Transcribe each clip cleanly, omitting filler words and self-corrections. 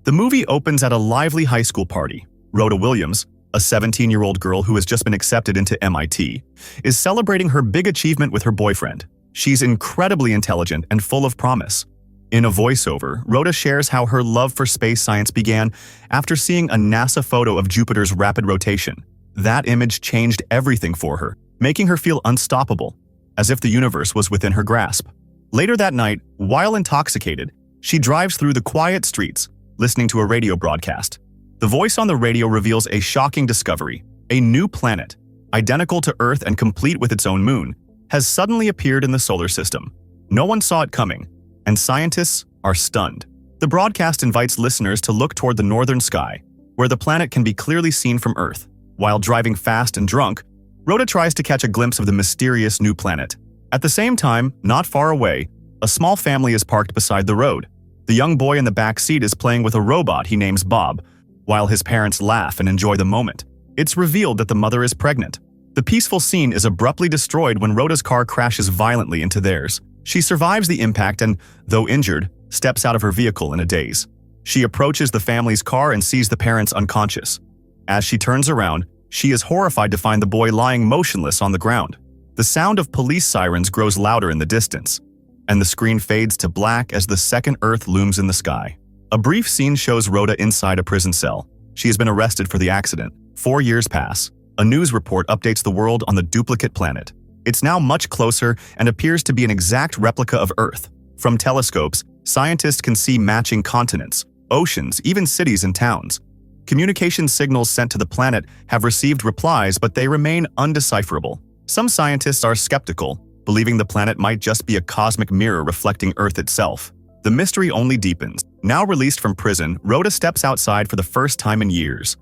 The movie opens at a lively high school party. Rhoda Williams, a 17-year-old girl who has just been accepted into MIT, is celebrating her big achievement with her boyfriend. She's incredibly intelligent and full of promise. In a voiceover, Rhoda shares how her love for space science began after seeing a NASA photo of Jupiter's rapid rotation. That image changed everything for her, making her feel unstoppable, as if the universe was within her grasp. Later that night, while intoxicated, she drives through the quiet streets, listening to a radio broadcast. The voice on the radio reveals a shocking discovery. A new planet, identical to Earth and complete with its own moon, has suddenly appeared in the solar system. No one saw it coming, and scientists are stunned. The broadcast invites listeners to look toward the northern sky, where the planet can be clearly seen from Earth. While driving fast and drunk, Rhoda tries to catch a glimpse of the mysterious new planet. At the same time, not far away, a small family is parked beside the road. The young boy in the back seat is playing with a robot he names Bob, while his parents laugh and enjoy the moment. It's revealed that the mother is pregnant. The peaceful scene is abruptly destroyed when Rhoda's car crashes violently into theirs. She survives the impact and, though injured, steps out of her vehicle in a daze. She approaches the family's car and sees the parents unconscious. As she turns around, she is horrified to find the boy lying motionless on the ground. The sound of police sirens grows louder in the distance, and the screen fades to black as the second Earth looms in the sky. A brief scene shows Rhoda inside a prison cell. She has been arrested for the accident. 4 years pass. A news report updates the world on the duplicate planet. It's now much closer and appears to be an exact replica of Earth. From telescopes, scientists can see matching continents, oceans, even cities and towns. Communication signals sent to the planet have received replies, but they remain undecipherable. Some scientists are skeptical, believing the planet might just be a cosmic mirror reflecting Earth itself. The mystery only deepens. Now released from prison, Rhoda steps outside for the first time in years.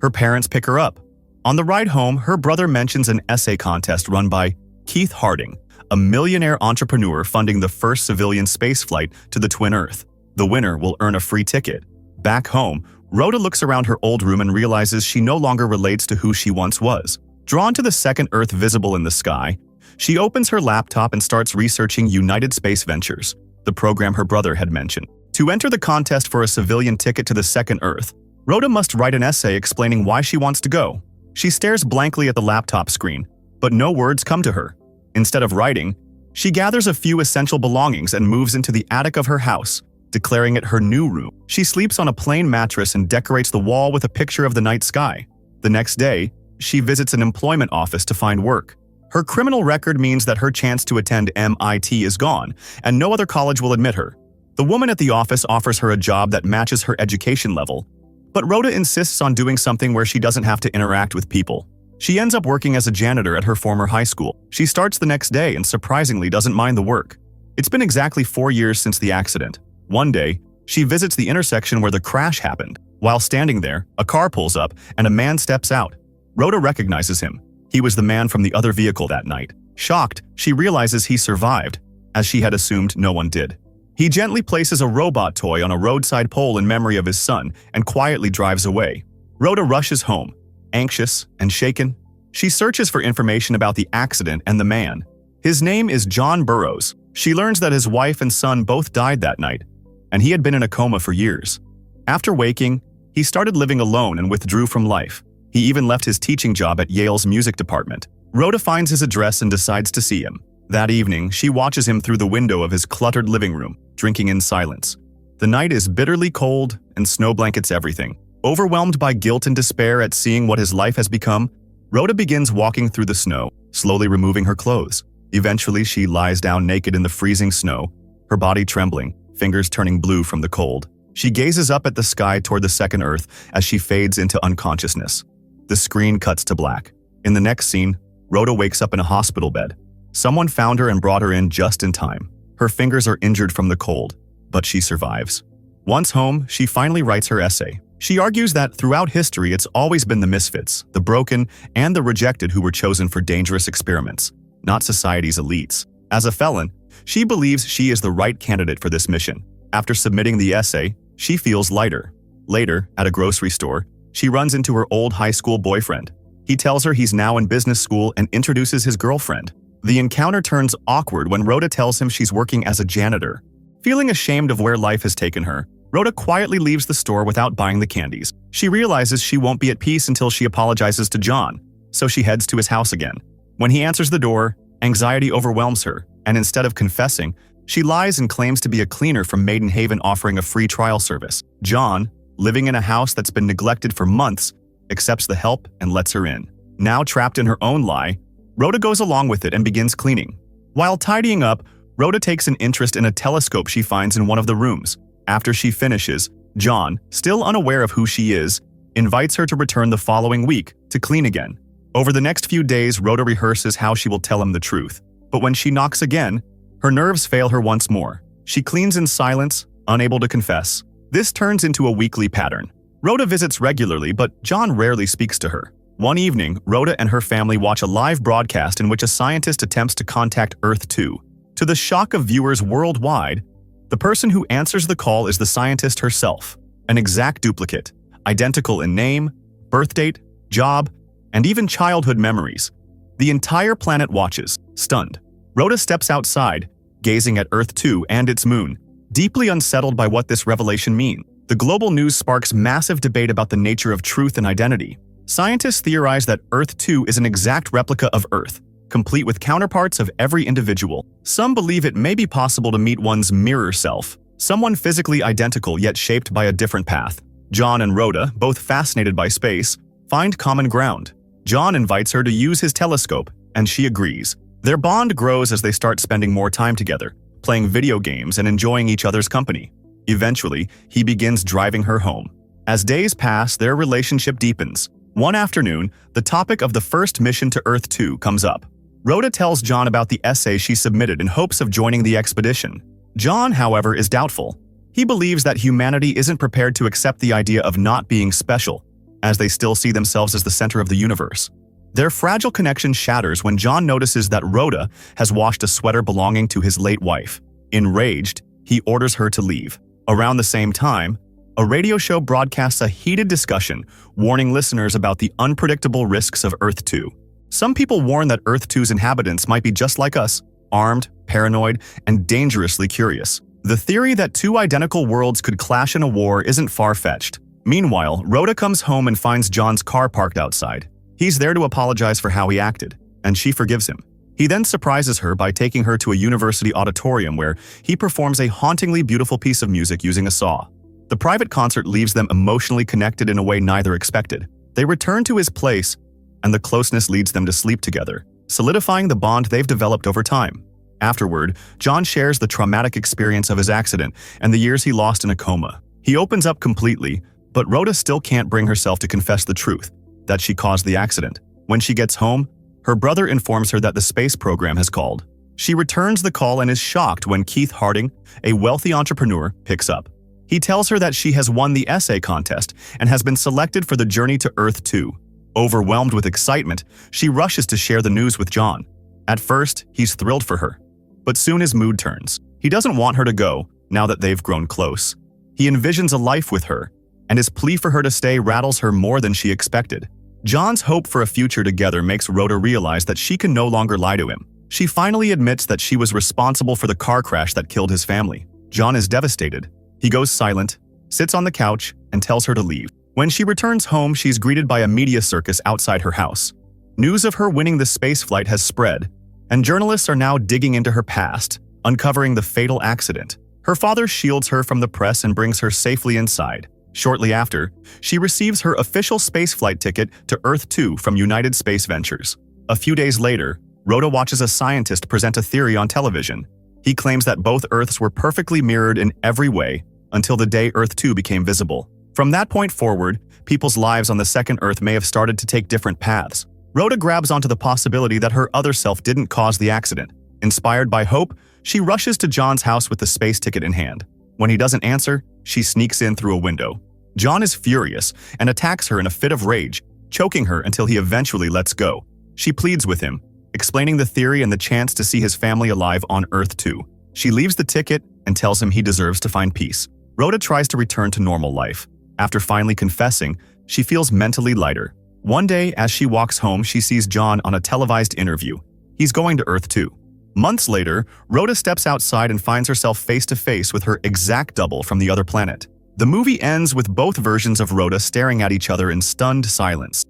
Her parents pick her up. On the ride home, her brother mentions an essay contest run by Keith Harding, a millionaire entrepreneur funding the first civilian spaceflight to the twin Earth. The winner will earn a free ticket. Back home, Rhoda looks around her old room and realizes she no longer relates to who she once was. Drawn to the second Earth visible in the sky, she opens her laptop and starts researching United Space Ventures, the program her brother had mentioned. To enter the contest for a civilian ticket to the second Earth, Rhoda must write an essay explaining why she wants to go. She stares blankly at the laptop screen, but no words come to her. Instead of writing, she gathers a few essential belongings and moves into the attic of her house, declaring it her new room. She sleeps on a plain mattress and decorates the wall with a picture of the night sky. The next day, she visits an employment office to find work. Her criminal record means that her chance to attend MIT is gone, and no other college will admit her. The woman at the office offers her a job that matches her education level, but Rhoda insists on doing something where she doesn't have to interact with people. She ends up working as a janitor at her former high school. She starts the next day and surprisingly doesn't mind the work. It's been exactly 4 years since the accident. One day, she visits the intersection where the crash happened. While standing there, a car pulls up and a man steps out. Rhoda recognizes him. He was the man from the other vehicle that night. Shocked, she realizes he survived, as she had assumed no one did. He gently places a robot toy on a roadside pole in memory of his son and quietly drives away. Rhoda rushes home, anxious and shaken. She searches for information about the accident and the man. His name is John Burroughs. She learns that his wife and son both died that night, and he had been in a coma for years. After waking, he started living alone and withdrew from life. He even left his teaching job at Yale's music department. Rhoda finds his address and decides to see him. That evening, she watches him through the window of his cluttered living room, drinking in silence. The night is bitterly cold and snow blankets everything. Overwhelmed by guilt and despair at seeing what his life has become, Rhoda begins walking through the snow, slowly removing her clothes. Eventually, she lies down naked in the freezing snow, her body trembling, fingers turning blue from the cold. She gazes up at the sky toward the second Earth as she fades into unconsciousness. The screen cuts to black. In the next scene, Rhoda wakes up in a hospital bed. Someone found her and brought her in just in time. Her fingers are injured from the cold, but she survives. Once home, she finally writes her essay. She argues that throughout history, it's always been the misfits, the broken, and the rejected who were chosen for dangerous experiments, not society's elites. As a felon, she believes she is the right candidate for this mission. After submitting the essay, she feels lighter. Later, at a grocery store, she runs into her old high school boyfriend. He tells her he's now in business school and introduces his girlfriend. The encounter turns awkward when Rhoda tells him she's working as a janitor. Feeling ashamed of where life has taken her, Rhoda quietly leaves the store without buying the candies. She realizes she won't be at peace until she apologizes to John, so she heads to his house again. When he answers the door, anxiety overwhelms her, and instead of confessing, she lies and claims to be a cleaner from Maiden Haven offering a free trial service. John, living in a house that's been neglected for months, accepts the help and lets her in. Now trapped in her own lie, Rhoda goes along with it and begins cleaning. While tidying up, Rhoda takes an interest in a telescope she finds in one of the rooms. After she finishes, John, still unaware of who she is, invites her to return the following week to clean again. Over the next few days, Rhoda rehearses how she will tell him the truth. But when she knocks again, her nerves fail her once more. She cleans in silence, unable to confess. This turns into a weekly pattern. Rhoda visits regularly, but John rarely speaks to her. One evening, Rhoda and her family watch a live broadcast in which a scientist attempts to contact Earth 2. To the shock of viewers worldwide, the person who answers the call is the scientist herself, an exact duplicate, identical in name, birth date, job, and even childhood memories. The entire planet watches, stunned. Rhoda steps outside, gazing at Earth 2 and its moon, deeply unsettled by what this revelation means. The global news sparks massive debate about the nature of truth and identity. Scientists theorize that Earth 2 is an exact replica of Earth, complete with counterparts of every individual. Some believe it may be possible to meet one's mirror self, someone physically identical yet shaped by a different path. John and Rhoda, both fascinated by space, find common ground. John invites her to use his telescope, and she agrees. Their bond grows as they start spending more time together, playing video games and enjoying each other's company. Eventually, he begins driving her home. As days pass, their relationship deepens. One afternoon, the topic of the first mission to Earth 2 comes up. Rhoda tells John about the essay she submitted in hopes of joining the expedition. John, however, is doubtful. He believes that humanity isn't prepared to accept the idea of not being special, as they still see themselves as the center of the universe. Their fragile connection shatters when John notices that Rhoda has washed a sweater belonging to his late wife. Enraged, he orders her to leave. Around the same time, a radio show broadcasts a heated discussion, warning listeners about the unpredictable risks of Earth 2. Some people warn that Earth 2's inhabitants might be just like us, armed, paranoid, and dangerously curious. The theory that two identical worlds could clash in a war isn't far-fetched. Meanwhile, Rhoda comes home and finds John's car parked outside. He's there to apologize for how he acted, and she forgives him. He then surprises her by taking her to a university auditorium where he performs a hauntingly beautiful piece of music using a saw. The private concert leaves them emotionally connected in a way neither expected. They return to his place, and the closeness leads them to sleep together, solidifying the bond they've developed over time. Afterward, John shares the traumatic experience of his accident and the years he lost in a coma. He opens up completely, but Rhoda still can't bring herself to confess the truth, that she caused the accident. When she gets home, her brother informs her that the space program has called. She returns the call and is shocked when Keith Harding, a wealthy entrepreneur, picks up. He tells her that she has won the essay contest and has been selected for the journey to Earth 2. Overwhelmed with excitement, she rushes to share the news with John. At first, he's thrilled for her, but soon his mood turns. He doesn't want her to go, now that they've grown close. He envisions a life with her, and his plea for her to stay rattles her more than she expected. John's hope for a future together makes Rhoda realize that she can no longer lie to him. She finally admits that she was responsible for the car crash that killed his family. John is devastated. He goes silent, sits on the couch, and tells her to leave. When she returns home, she's greeted by a media circus outside her house. News of her winning the spaceflight has spread, and journalists are now digging into her past, uncovering the fatal accident. Her father shields her from the press and brings her safely inside. Shortly after, she receives her official spaceflight ticket to Earth 2 from United Space Ventures. A few days later, Rhoda watches a scientist present a theory on television. He claims that both Earths were perfectly mirrored in every way until the day Earth 2 became visible. From that point forward, people's lives on the second Earth may have started to take different paths. Rhoda grabs onto the possibility that her other self didn't cause the accident. Inspired by hope, she rushes to John's house with the space ticket in hand. When he doesn't answer, she sneaks in through a window. John is furious and attacks her in a fit of rage, choking her until he eventually lets go. She pleads with him, explaining the theory and the chance to see his family alive on Earth 2. She leaves the ticket and tells him he deserves to find peace. Rhoda tries to return to normal life. After finally confessing, she feels mentally lighter. One day, as she walks home, she sees John on a televised interview. He's going to Earth 2. Months later, Rhoda steps outside and finds herself face to face with her exact double from the other planet. The movie ends with both versions of Rhoda staring at each other in stunned silence.